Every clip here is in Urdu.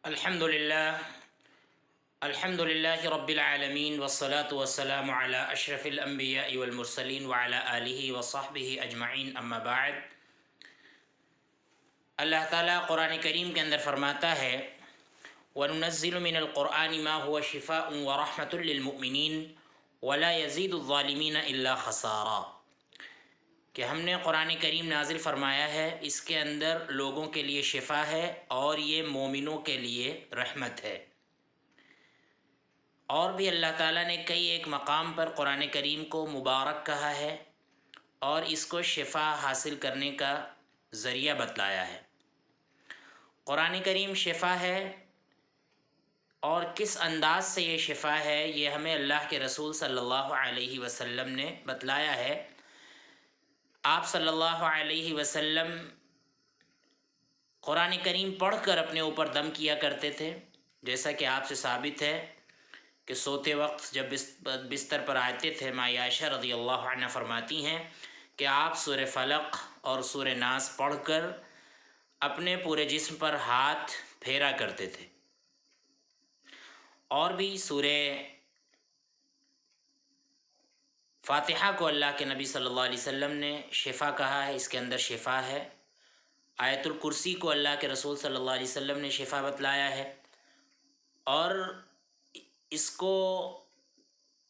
الحمد للہ رب العالمین والصلاة والسلام علی اشرف الانبیاء والمرسلین وعلی آلہ وصحبہ اجمعین، اما بعد۔ اللہ تعالیٰ قرآن کریم کے اندر فرماتا ہے وَنُنَزِّلُ مِنَ الْقُرْآنِ مَا هُوَ شِفَاءٌ وَرَحْمَةٌ لِّلْمُؤْمِنِينَ وَلَا يَزِيدُ الظَّالِمِينَ إِلَّا خَسَارًا، کہ ہم نے قرآن کریم نازل فرمایا ہے، اس کے اندر لوگوں کے لیے شفا ہے اور یہ مومنوں کے لیے رحمت ہے۔ اور بھی اللہ تعالیٰ نے کئی ایک مقام پر قرآن کریم کو مبارک کہا ہے اور اس کو شفا حاصل کرنے کا ذریعہ بتلایا ہے۔ قرآن کریم شفا ہے، اور کس انداز سے یہ شفا ہے یہ ہمیں اللہ کے رسول صلی اللہ علیہ وسلم نے بتلایا ہے۔ آپ صلی اللہ علیہ وسلم قرآن کریم پڑھ کر اپنے اوپر دم کیا کرتے تھے، جیسا کہ آپ سے ثابت ہے کہ سوتے وقت جب بستر پر آتے تھے، ماں عائشہ رضی اللہ عنہ فرماتی ہیں کہ آپ سورہ فلق اور سورہ ناس پڑھ کر اپنے پورے جسم پر ہاتھ پھیرا کرتے تھے۔ اور بھی سورہ فاتحہ کو اللہ کے نبی صلی اللہ علیہ وسلم نے شفا کہا ہے، اس کے اندر شفا ہے۔ آیت الکرسی کو اللہ کے رسول صلی اللہ علیہ وسلم نے شفا بتلایا ہے، اور اس کو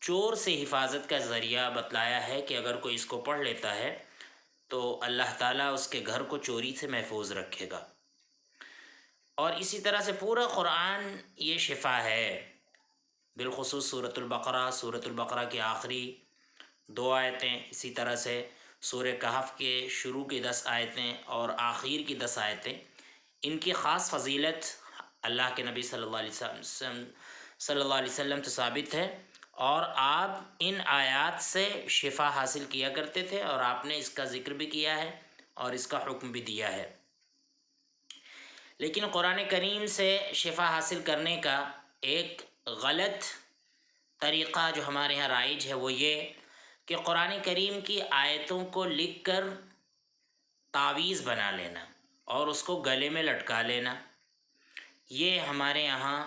چور سے حفاظت کا ذریعہ بتلایا ہے کہ اگر کوئی اس کو پڑھ لیتا ہے تو اللہ تعالیٰ اس کے گھر کو چوری سے محفوظ رکھے گا۔ اور اسی طرح سے پورا قرآن یہ شفا ہے، بالخصوص سورۃ البقرہ کی آخری 2 آیتیں، اسی طرح سے سورہ کہف کے شروع کی 10 آیتیں اور آخر کی 10 آیتیں، ان کی خاص فضیلت اللہ کے نبی صلی اللہ علیہ وسلم سے ثابت ہے، اور آپ ان آیات سے شفا حاصل کیا کرتے تھے، اور آپ نے اس کا ذکر بھی کیا ہے اور اس کا حکم بھی دیا ہے۔ لیکن قرآن کریم سے شفا حاصل کرنے کا ایک غلط طریقہ جو ہمارے ہاں رائج ہے وہ یہ کہ قرآن کریم کی آیتوں کو لکھ کر تعویذ بنا لینا اور اس کو گلے میں لٹکا لینا، یہ ہمارے یہاں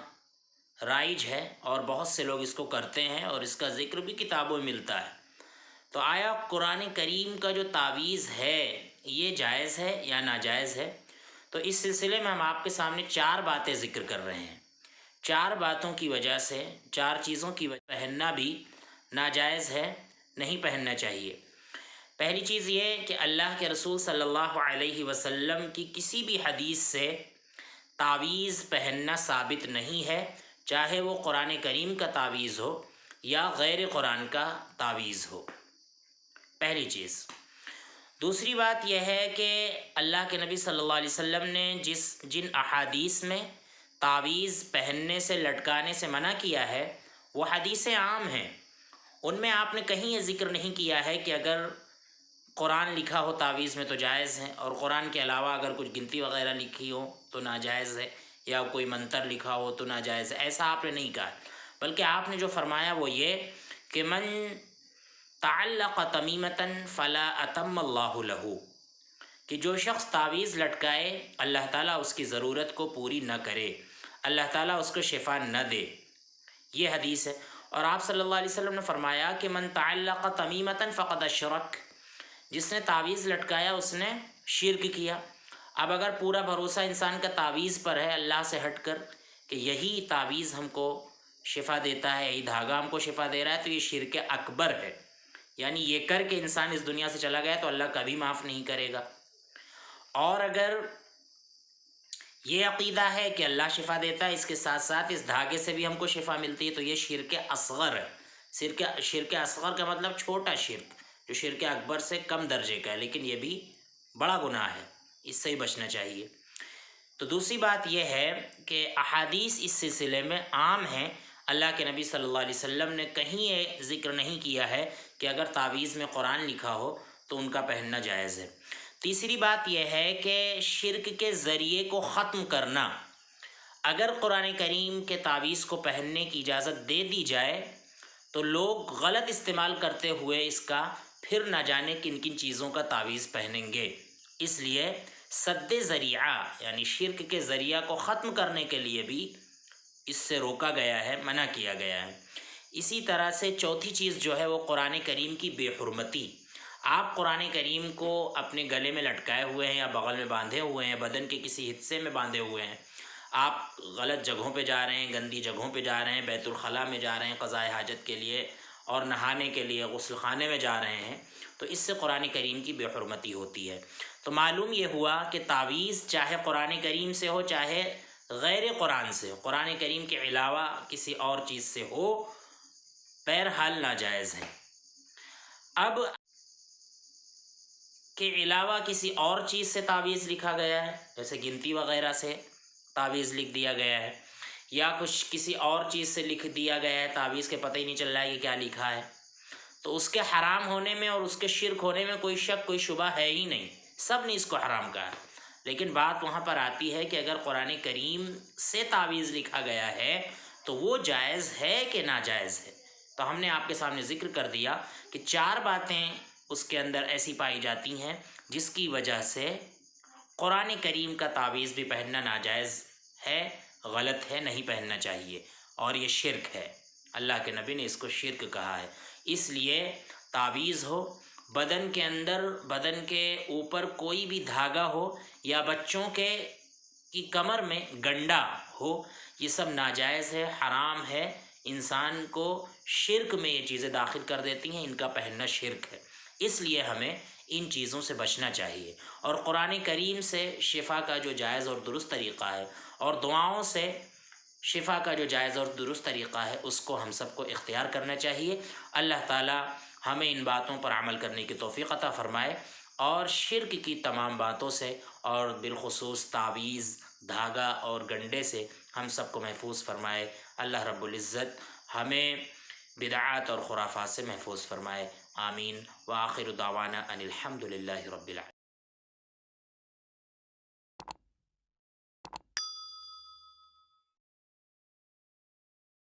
رائج ہے اور بہت سے لوگ اس کو کرتے ہیں، اور اس کا ذکر بھی کتابوں میں ملتا ہے۔ تو آیا قرآن کریم کا جو تعویذ ہے یہ جائز ہے یا ناجائز ہے؟ تو اس سلسلے میں ہم آپ کے سامنے 4 باتیں ذکر کر رہے ہیں۔ 4 باتوں کی وجہ سے، 4 چیزوں کی وجہ سے پہننا بھی ناجائز ہے، نہیں پہننا چاہیے۔ پہلی چیز یہ کہ اللہ کے رسول صلی اللہ علیہ وسلم کی کسی بھی حدیث سے تعویذ پہننا ثابت نہیں ہے، چاہے وہ قرآن کریم کا تعویذ ہو یا غیر قرآن کا تعویذ ہو، پہلی چیز۔ دوسری بات یہ ہے کہ اللہ کے نبی صلی اللہ علیہ وسلم نے جن احادیث میں تعویذ پہننے سے، لٹکانے سے منع کیا ہے وہ حدیثیں عام ہیں، ان میں آپ نے کہیں یہ ذکر نہیں کیا ہے کہ اگر قرآن لکھا ہو تعویذ میں تو جائز ہے، اور قرآن کے علاوہ اگر کچھ گنتی وغیرہ لکھی ہو تو ناجائز ہے، یا کوئی منتر لکھا ہو تو ناجائز ہے، ایسا آپ نے نہیں کہا، بلکہ آپ نے جو فرمایا وہ یہ کہ من تعلق تمیمۃ فلا اتم اللہ لہ، کہ جو شخص تعویذ لٹکائے اللہ تعالیٰ اس کی ضرورت کو پوری نہ کرے، اللہ تعالیٰ اس کو شفا نہ دے، یہ حدیث ہے۔ اور آپ صلی اللہ علیہ وسلم نے فرمایا کہ من تعلق تمیمۃ فقد اشرک، جس نے تعویذ لٹکایا اس نے شرک کیا۔ اب اگر پورا بھروسہ انسان کا تعویذ پر ہے اللہ سے ہٹ کر کہ یہی تعویذ ہم کو شفا دیتا ہے، یہی دھاگا ہم کو شفا دے رہا ہے، تو یہ شرک اکبر ہے، یعنی یہ کر کے انسان اس دنیا سے چلا گیا تو اللہ کبھی معاف نہیں کرے گا۔ اور اگر یہ عقیدہ ہے کہ اللہ شفا دیتا ہے، اس کے ساتھ ساتھ اس دھاگے سے بھی ہم کو شفا ملتی ہے، تو یہ شرک اصغر ہے۔ شرک اصغر کا مطلب چھوٹا شرک، جو شرک اکبر سے کم درجے کا ہے، لیکن یہ بھی بڑا گناہ ہے، اس سے ہی بچنا چاہیے۔ تو دوسری بات یہ ہے کہ احادیث اس سلسلے میں عام ہیں، اللہ کے نبی صلی اللہ علیہ وسلم نے کہیں یہ ذکر نہیں کیا ہے کہ اگر تعویذ میں قرآن لکھا ہو تو ان کا پہننا جائز ہے۔ تیسری بات یہ ہے کہ شرک کے ذریعے کو ختم کرنا، اگر قرآن کریم کے تعویذ کو پہننے کی اجازت دے دی جائے تو لوگ غلط استعمال کرتے ہوئے اس کا پھر نہ جانے کن کن چیزوں کا تعویذ پہنیں گے، اس لیے سد ذریعہ یعنی شرک کے ذریعہ کو ختم کرنے کے لیے بھی اس سے روکا گیا ہے، منع کیا گیا ہے۔ اسی طرح سے چوتھی چیز جو ہے وہ قرآن کریم کی بے حرمتی۔ آپ قرآن کریم کو اپنے گلے میں لٹکائے ہوئے ہیں یا بغل میں باندھے ہوئے ہیں، بدن کے کسی حصے میں باندھے ہوئے ہیں، آپ غلط جگہوں پہ جا رہے ہیں، گندی جگہوں پہ جا رہے ہیں، بیت الخلاء میں جا رہے ہیں قضاء حاجت کے لیے اور نہانے کے لیے غسل خانے میں جا رہے ہیں، تو اس سے قرآن کریم کی بے حرمتی ہوتی ہے۔ تو معلوم یہ ہوا کہ تعویذ چاہے قرآن کریم سے ہو چاہے غیر قرآن سے ہو، قرآن کریم کے علاوہ کسی اور چیز سے ہو، بہرحال ناجائز ہے۔ اب کے علاوہ کسی اور چیز سے تعویذ لکھا گیا ہے، جیسے گنتی وغیرہ سے تعویذ لکھ دیا گیا ہے، یا کچھ کسی اور چیز سے لکھ دیا گیا ہے، تعویذ کے پتہ ہی نہیں چل رہا ہے کہ کیا لکھا ہے، تو اس کے حرام ہونے میں اور اس کے شرک ہونے میں کوئی شک کوئی شبہ ہے ہی نہیں، سب نے اس کو حرام کہا ہے۔ لیکن بات وہاں پر آتی ہے کہ اگر قرآن کریم سے تعویذ لکھا گیا ہے تو وہ جائز ہے کہ ناجائز ہے؟ تو ہم نے آپ کے سامنے ذکر کر دیا کہ 4 باتیں اس کے اندر ایسی پائی جاتی ہیں جس کی وجہ سے قرآن کریم کا تعویذ بھی پہننا ناجائز ہے، غلط ہے، نہیں پہننا چاہیے، اور یہ شرک ہے۔ اللہ کے نبی نے اس کو شرک کہا ہے۔ اس لیے تعویذ ہو، بدن کے اندر، بدن کے اوپر کوئی بھی دھاگا ہو، یا بچوں کی کمر میں گنڈا ہو، یہ سب ناجائز ہے، حرام ہے، انسان کو شرک میں یہ چیزیں داخل کر دیتی ہیں، ان کا پہننا شرک ہے۔ اس لیے ہمیں ان چیزوں سے بچنا چاہیے، اور قرآن کریم سے شفا کا جو جائز اور درست طریقہ ہے، اور دعاؤں سے شفا کا جو جائز اور درست طریقہ ہے، اس کو ہم سب کو اختیار کرنا چاہیے۔ اللہ تعالی ہمیں ان باتوں پر عمل کرنے کی توفیق عطا فرمائے، اور شرک کی تمام باتوں سے اور بالخصوص تعویذ، دھاگا اور گنڈے سے ہم سب کو محفوظ فرمائے۔ اللہ رب العزت ہمیں بدعات اور خرافات سے محفوظ فرمائے، آمین۔ وآخر دعوانا ان الحمد للہ رب العالمین۔